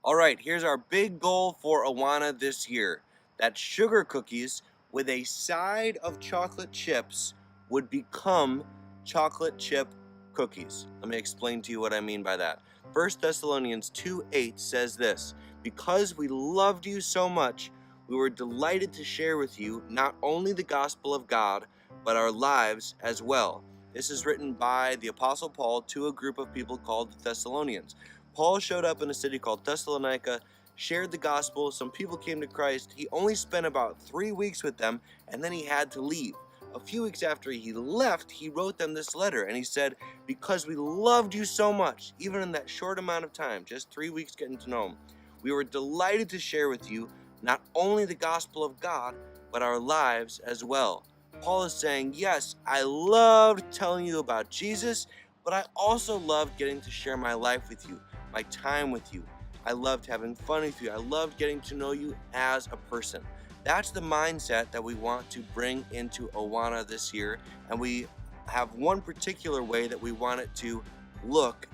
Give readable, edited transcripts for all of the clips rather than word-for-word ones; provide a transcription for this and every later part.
All right, here's our big goal for Awana this year. That sugar cookies with a side of chocolate chips would become chocolate chip cookies. Let me explain to you what I mean by that. 1 Thessalonians 2:8 says this, "Because we loved you so much, we were delighted to share with you not only the gospel of God, but our lives as well." This is written by the Apostle Paul to a group of people called the Thessalonians. Paul showed up in a city called Thessalonica, shared the gospel, some people came to Christ. He only spent about 3 weeks with them, and then he had to leave. A few weeks after he left, he wrote them this letter, and he said, "Because we loved you so much, even in that short amount of time, just 3 weeks getting to know him, we were delighted to share with you not only the gospel of God, but our lives as well." Paul is saying, yes, I loved telling you about Jesus, but I also loved getting to share my life with you, my time with you. I loved having fun with you. I loved getting to know you as a person. That's the mindset that we want to bring into Awana this year, and we have one particular way that we want it to look,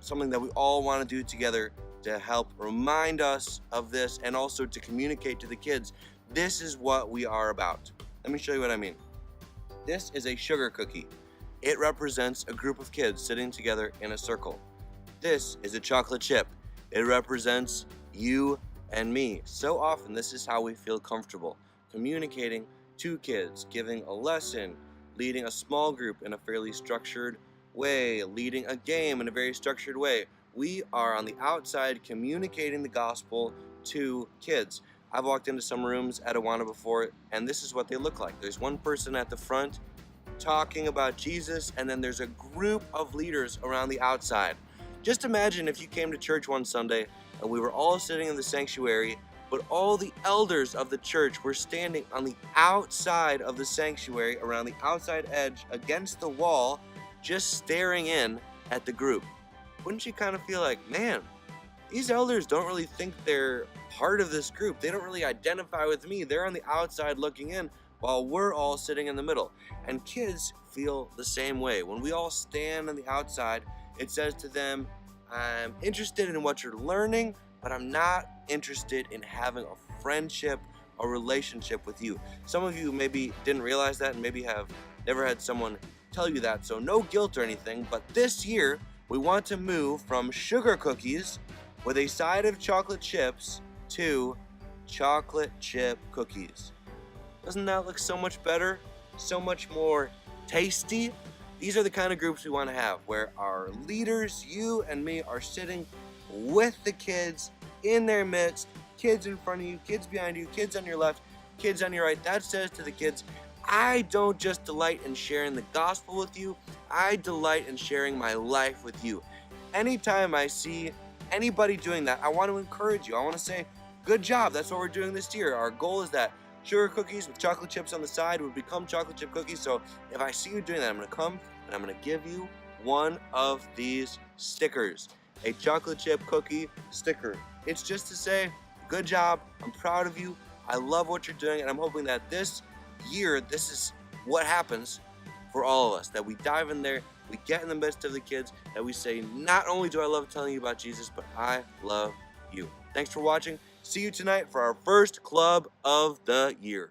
something that we all want to do together to help remind us of this and also to communicate to the kids. This is what we are about. Let me show you what I mean. This is a sugar cookie. It represents a group of kids sitting together in a circle. This is a chocolate chip. It represents you and me. So often this is how we feel comfortable, communicating to kids, giving a lesson, leading a small group in a fairly structured way, leading a game in a very structured way. We are on the outside communicating the gospel to kids. I've walked into some rooms at Awana before, and this is what they look like. There's one person at the front talking about Jesus, and then there's a group of leaders around the outside. Just imagine if you came to church one Sunday and we were all sitting in the sanctuary, but all the elders of the church were standing on the outside of the sanctuary, around the outside edge, against the wall, just staring in at the group. Wouldn't you kind of feel like, man, these elders don't really think they're part of this group. They don't really identify with me. They're on the outside looking in while we're all sitting in the middle. And kids feel the same way. When we all stand on the outside, it says to them, I'm interested in what you're learning, but I'm not interested in having a friendship or relationship with you. Some of you maybe didn't realize that and maybe have never had someone tell you that, so no guilt or anything. But this year, we want to move from sugar cookies with a side of chocolate chips to chocolate chip cookies. Doesn't that look so much better? So much more tasty? These are the kind of groups we want to have, where our leaders, you and me, are sitting with the kids in their midst, kids in front of you, kids behind you, kids on your left, kids on your right. That says to the kids, I don't just delight in sharing the gospel with you, I delight in sharing my life with you. Anytime I see anybody doing that, I want to encourage you. I want to say, good job. That's what we're doing this year. Our goal is that sugar cookies with chocolate chips on the side would become chocolate chip cookies. So if I see you doing that, I'm going to come and I'm going to give you one of these stickers, a chocolate chip cookie sticker. It's just to say, good job. I'm proud of you. I love what you're doing. And I'm hoping that this year, this is what happens for all of us, that we dive in there, we get in the midst of the kids, that we say, not only do I love telling you about Jesus, but I love you. Thanks for watching. See you tonight for our first club of the year.